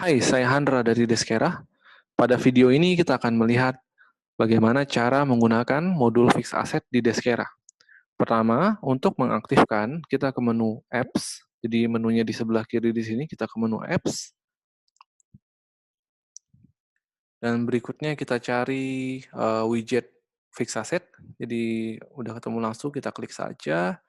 Hai, saya Handra dari Deskera. Pada video ini kita akan melihat bagaimana cara menggunakan modul fix asset di Deskera. Pertama, untuk mengaktifkan, kita ke menu Apps. Jadi menunya di sebelah kiri di sini, kita ke menu Apps. Dan berikutnya kita cari widget fix asset. Jadi udah ketemu langsung, kita klik saja.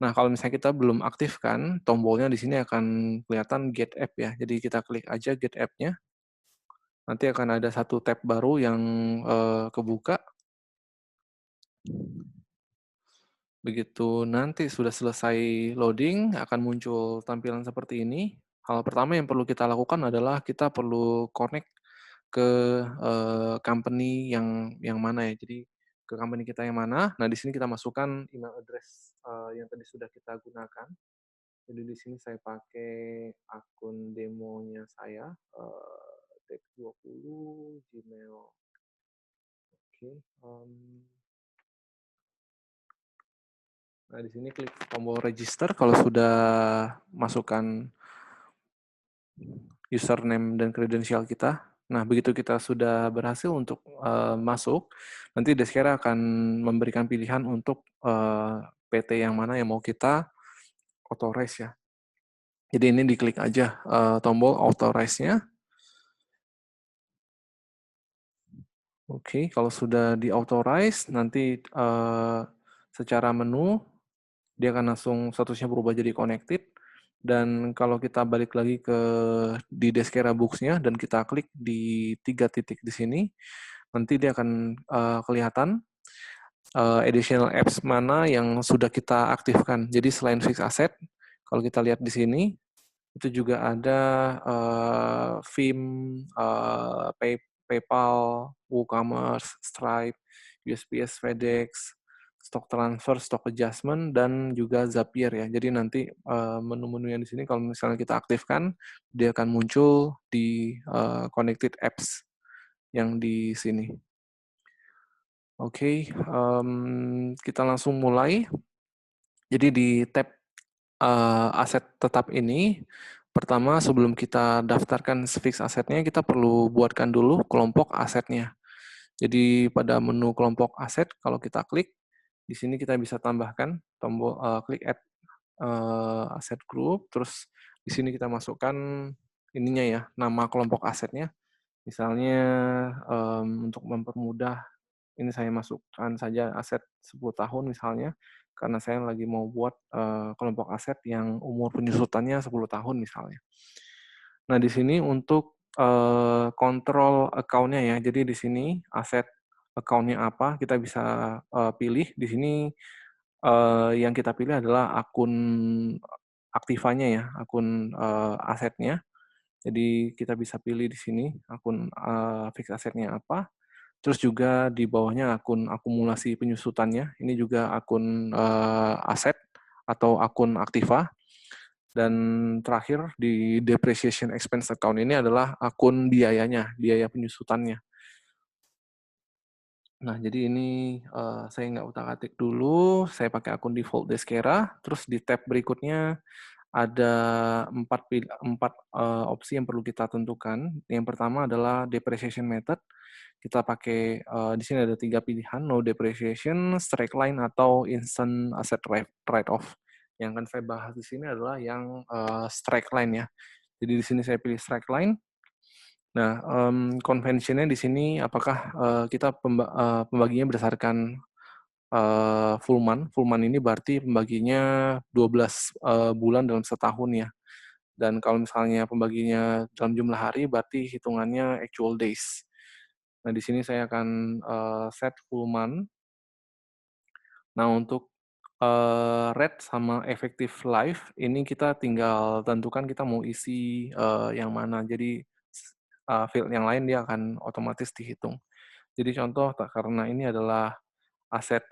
Nah, kalau misalnya kita belum aktifkan, tombolnya di sini akan kelihatan Get App ya. Jadi kita klik aja Get App-nya. Nanti akan ada satu tab baru yang kebuka. Begitu nanti sudah selesai loading, akan muncul tampilan seperti ini. Hal pertama yang perlu kita lakukan adalah kita perlu connect ke company yang mana ya. Jadi ke company kita yang mana. Nah, di sini kita masukkan email address yang tadi sudah kita gunakan. Jadi di sini saya pakai akun demonya saya, Tech20 Gmail. Oke. Nah, di sini klik tombol register kalau sudah masukkan username dan kredensial kita. Nah, begitu kita sudah berhasil untuk masuk, nanti Deskera akan memberikan pilihan untuk PT yang mana yang mau kita authorize ya. Jadi ini diklik aja tombol authorize-nya. Oke, kalau sudah di-authorize, nanti secara menu, dia akan langsung statusnya berubah jadi connected. Dan kalau kita balik lagi ke di Deskera Books-nya dan kita klik di 3 titik di sini, nanti dia akan kelihatan additional apps mana yang sudah kita aktifkan. Jadi selain fixed asset, kalau kita lihat di sini, itu juga ada Vim, PayPal, WooCommerce, Stripe, USPS, FedEx, stock transfer, stock adjustment, dan juga Zapier ya. Jadi nanti menu-menu yang di sini kalau misalnya kita aktifkan, dia akan muncul di connected apps yang di sini. Oke, kita langsung mulai. Jadi di tab aset tetap ini, pertama sebelum kita daftarkan fix asetnya, kita perlu buatkan dulu kelompok asetnya. Jadi pada menu kelompok aset, kalau kita klik, di sini kita bisa tambahkan tombol klik add asset group, terus di sini kita masukkan ininya ya, nama kelompok asetnya. Misalnya untuk mempermudah, ini saya masukkan saja aset 10 tahun misalnya, karena saya lagi mau buat kelompok aset yang umur penyusutannya 10 tahun misalnya. Nah, di sini untuk kontrol account-nya ya, jadi di sini aset account-nya apa, kita bisa pilih. Di sini yang kita pilih adalah akun aktivanya ya, akun asetnya. Jadi kita bisa pilih di sini akun fix asetnya apa. Terus juga di bawahnya akun akumulasi penyusutannya. Ini juga akun aset atau akun aktiva. Dan terakhir di depreciation expense account ini adalah akun biayanya, biaya penyusutannya. Nah, jadi ini saya nggak utak-atik dulu. Saya pakai akun default Deskera. Terus di tab berikutnya ada empat opsi yang perlu kita tentukan. Yang pertama adalah depreciation method. Kita pakai di sini ada 3 pilihan, no depreciation, straight line, atau instant asset write-off. Yang akan saya bahas di sini adalah yang straight line ya. Jadi di sini saya pilih straight line. Nah, convention-nya di sini apakah kita pembaginya berdasarkan full month. Full month ini berarti pembaginya 12 bulan dalam setahun ya. Dan kalau misalnya pembaginya dalam jumlah hari, berarti hitungannya actual days. Nah, di sini saya akan set full month. Nah, untuk rate sama effective life, ini kita tinggal tentukan kita mau isi yang mana. Jadi, field yang lain dia akan otomatis dihitung. Jadi contoh, karena ini adalah aset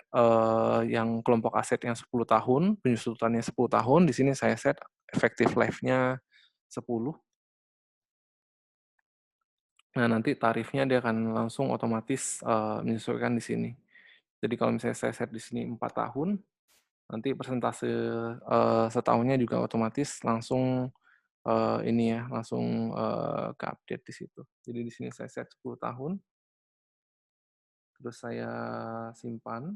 yang kelompok aset yang 10 tahun, penyusutannya 10 tahun, di sini saya set effective life-nya 10. Nah, nanti tarifnya dia akan langsung otomatis menyesuaikan di sini. Jadi kalau misalnya saya set di sini 4 tahun, nanti persentase setahunnya juga otomatis langsung ini ya, langsung ke update di situ. Jadi di sini saya set 10 tahun, terus saya simpan.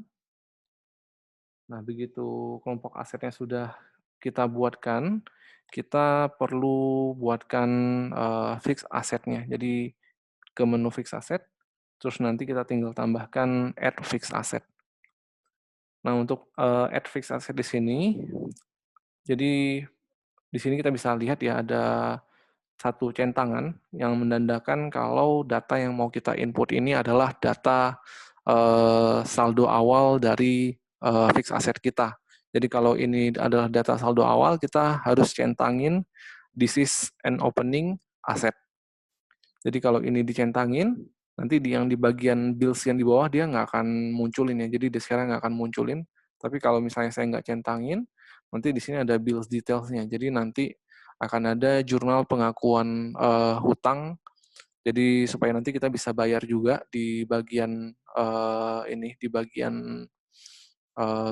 Nah, begitu kelompok asetnya sudah kita buatkan, kita perlu buatkan fix asetnya. Jadi ke menu fix asset, terus nanti kita tinggal tambahkan add fix asset. Nah, untuk add fix asset di sini, jadi di sini kita bisa lihat ya ada satu centangan yang menandakan kalau data yang mau kita input ini adalah data saldo awal dari fix asset kita. Jadi kalau ini adalah data saldo awal, kita harus centangin this is an opening asset. Jadi kalau ini dicentangin, nanti yang di bagian bills yang di bawah dia nggak akan munculin ya. Jadi di sekarang nggak akan munculin. Tapi kalau misalnya saya nggak centangin, nanti di sini ada bills detailsnya. Jadi nanti akan ada jurnal pengakuan hutang. Jadi supaya nanti kita bisa bayar juga di bagian di bagian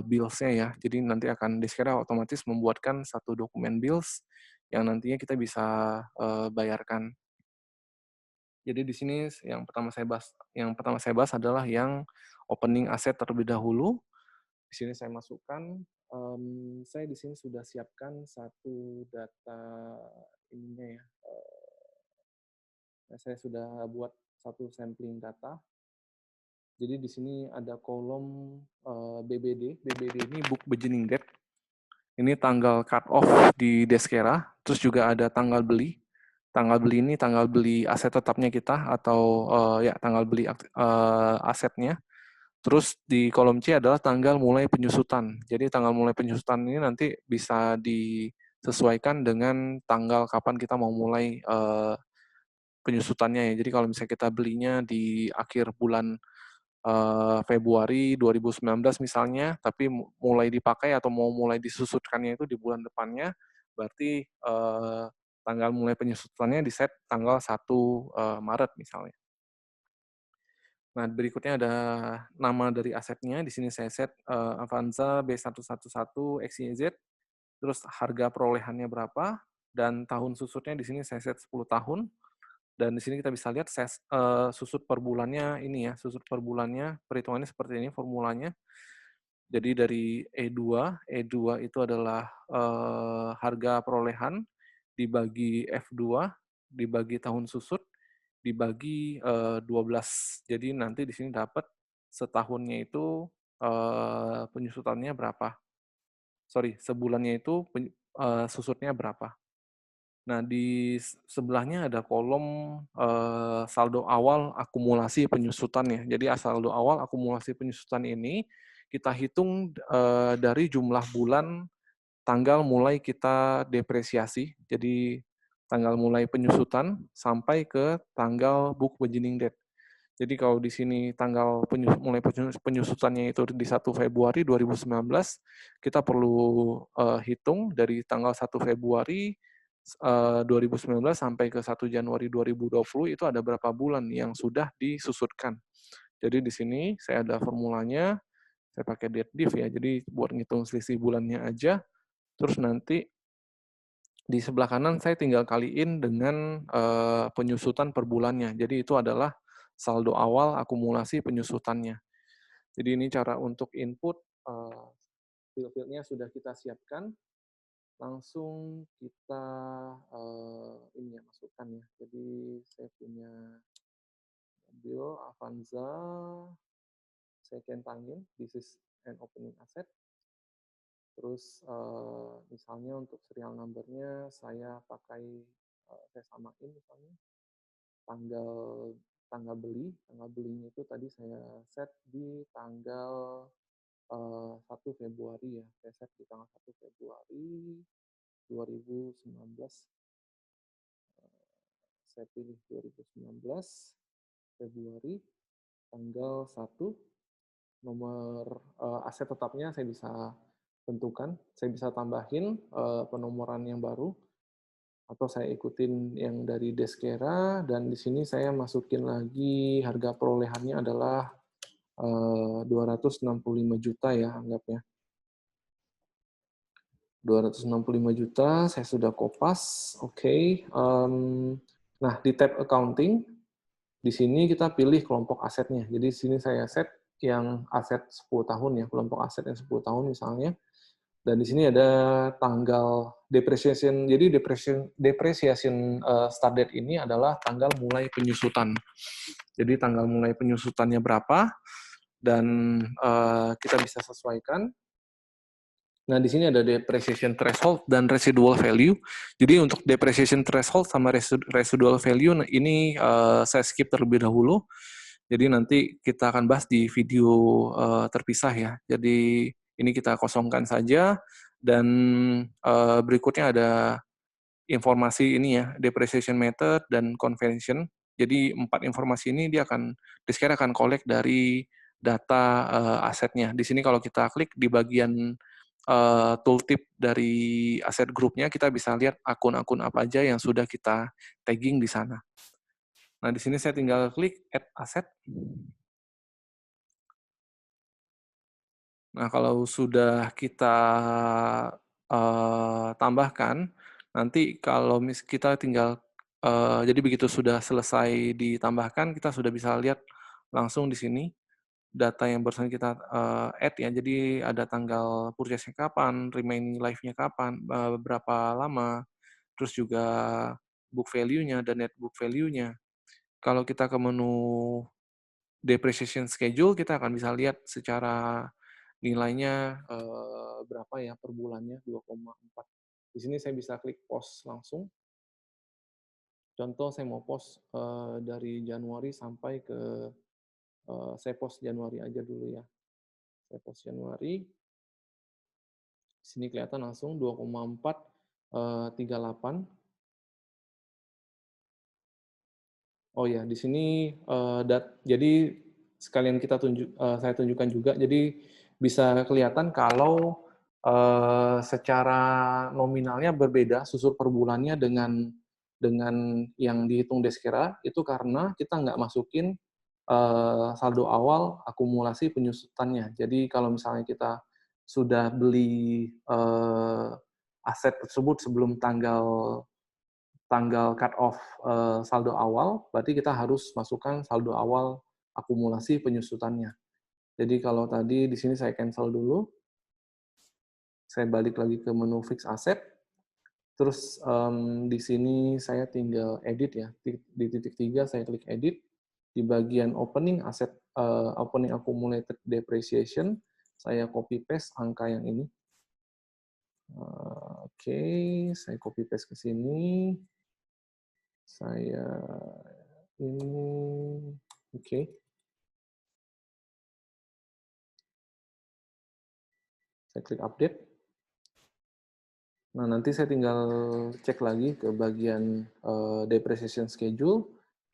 bills-nya ya. Jadi nanti akan Deskera otomatis membuatkan satu dokumen bills yang nantinya kita bisa bayarkan. Jadi di sini yang pertama saya bahas adalah yang opening aset terlebih dahulu. Di sini saya masukkan, saya di sini sudah siapkan satu data ininya ya. Saya sudah buat satu sampling data. Jadi di sini ada kolom BBD. BBD ini book beginning date. Ini tanggal cut off di Deskera. Terus juga ada tanggal beli. Tanggal beli ini tanggal beli aset tetapnya kita atau tanggal beli asetnya. Terus di kolom C adalah tanggal mulai penyusutan. Jadi tanggal mulai penyusutan ini nanti bisa disesuaikan dengan tanggal kapan kita mau mulai penyusutannya ya. Jadi kalau misalnya kita belinya di akhir bulan Februari 2019 misalnya, tapi mulai dipakai atau mau mulai disusutkannya itu di bulan depannya, berarti tanggal mulai penyusutannya di set tanggal 1 Maret misalnya. Nah, berikutnya ada nama dari asetnya. Di sini saya set Avanza B111 XYZ, terus harga perolehannya berapa, dan tahun susutnya di sini saya set 10 tahun. Dan di sini kita bisa lihat susut per bulannya ini ya, susut per bulannya, perhitungannya seperti ini formulanya. Jadi dari E2 itu adalah harga perolehan dibagi F2, dibagi tahun susut, dibagi 12. Jadi nanti di sini dapat setahunnya itu penyusutannya berapa. Sorry, sebulannya itu susutnya berapa. Nah, di sebelahnya ada kolom saldo awal akumulasi penyusutannya. Jadi saldo awal akumulasi penyusutan ini kita hitung dari jumlah bulan tanggal mulai kita depresiasi. Jadi tanggal mulai penyusutan sampai ke tanggal book beginning date. Jadi kalau di sini tanggal mulai penyusutannya itu di 1 Februari 2019, kita perlu hitung dari tanggal 1 Februari 2019 sampai ke 1 Januari 2020 itu ada berapa bulan yang sudah disusutkan. Jadi di sini saya ada formulanya, saya pakai date div ya, jadi buat ngitung selisih bulannya aja, terus nanti di sebelah kanan saya tinggal kaliin dengan penyusutan per bulannya. Jadi itu adalah saldo awal akumulasi penyusutannya. Jadi ini cara untuk input field-fieldnya sudah kita siapkan. Langsung kita ini ya masukkan ya. Jadi saya punya mobil Avanza, saya centangin, this is an opening asset. Terus misalnya untuk serial number-nya saya pakai saya samain misalnya tanggal belinya itu tadi saya set di tanggal 1 Februari ya. Saya set di tanggal 1 Februari 2019. Saya pilih 2019 Februari tanggal 1. Nomor aset tetapnya saya bisa tentukan, saya bisa tambahin penomoran yang baru atau saya ikutin yang dari Deskera, dan di sini saya masukin lagi harga perolehannya adalah 265 juta ya anggapnya. 265 juta, saya sudah kopas. Oke. Nah, di tab accounting, di sini kita pilih kelompok asetnya. Jadi di sini saya set yang aset 10 tahun ya, kelompok aset yang 10 tahun misalnya. Dan di sini ada tanggal depreciation. Jadi depreciation start date ini adalah tanggal mulai penyusutan. Jadi tanggal mulai penyusutannya berapa, dan kita bisa sesuaikan. Nah, di sini ada depreciation threshold dan residual value. Jadi untuk depreciation threshold sama residual value, ini saya skip terlebih dahulu. Jadi nanti kita akan bahas di video terpisah ya. Jadi ini kita kosongkan saja. Dan berikutnya ada informasi ini ya, depreciation method dan convention. Jadi 4 informasi ini dia akan Discare akan collect dari data asetnya. Di sini kalau kita klik di bagian tooltip dari aset grupnya, kita bisa lihat akun-akun apa aja yang sudah kita tagging di sana. Nah, di sini saya tinggal klik add asset. Nah, kalau sudah kita tambahkan, nanti kalau kita tinggal, jadi begitu sudah selesai ditambahkan, kita sudah bisa lihat langsung di sini data yang barusan kita add ya. Jadi ada tanggal purchase-nya kapan, remaining life-nya kapan, berapa lama, terus juga book value-nya dan net book value-nya. Kalau kita ke menu depreciation schedule, kita akan bisa lihat secara nilainya berapa ya per bulannya, 2,4. Di sini saya bisa klik post langsung. Contoh saya mau post dari Januari sampai ke, saya post Januari aja dulu ya. Saya post Januari. Di sini kelihatan langsung 2,438. Oh ya, di sini jadi sekalian saya tunjukkan juga. Jadi bisa kelihatan kalau secara nominalnya berbeda susur per bulannya dengan yang dihitung Deskera, itu karena kita nggak masukin saldo awal akumulasi penyusutannya. Jadi kalau misalnya kita sudah beli aset tersebut sebelum tanggal cut off saldo awal, berarti kita harus masukkan saldo awal akumulasi penyusutannya. Jadi kalau tadi di sini saya cancel dulu, saya balik lagi ke menu fix asset, terus di sini saya tinggal edit ya, di titik 3 saya klik edit, di bagian opening asset, opening accumulated depreciation, saya copy paste angka yang ini. Oke, saya copy paste ke sini. Saya ini, oke. Saya klik update. Nah, nanti saya tinggal cek lagi ke bagian depreciation schedule.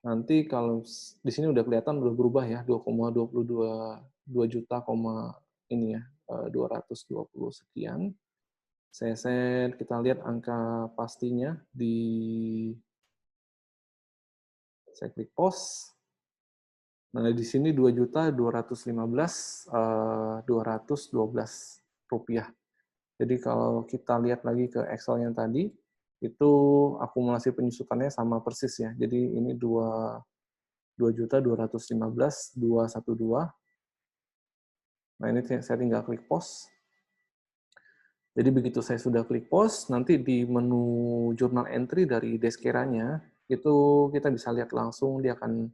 Nanti kalau di sini udah kelihatan udah berubah ya, 2,22 juta, ini ya, 220 sekian. Saya set, kita lihat angka pastinya saya klik post. Nah, di sini 2.215.212 rupiah. Jadi kalau kita lihat lagi ke Excel yang tadi, itu akumulasi penyusutannya sama persis ya. Jadi ini 2.215.212. Nah, ini saya tinggal klik post. Jadi begitu saya sudah klik post, nanti di menu journal entry dari Deskeranya, itu kita bisa lihat langsung dia akan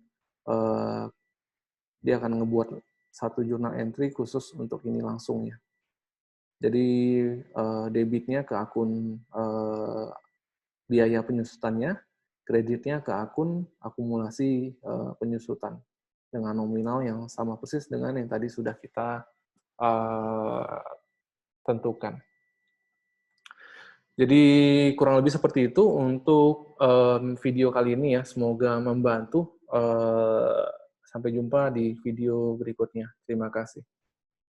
ngebuat satu jurnal entry khusus untuk ini langsung ya. Jadi debitnya ke akun biaya penyusutannya, kreditnya ke akun akumulasi penyusutan dengan nominal yang sama persis dengan yang tadi sudah kita tentukan. Jadi kurang lebih seperti itu untuk video kali ini ya. Semoga membantu. Sampai jumpa di video berikutnya. Terima kasih.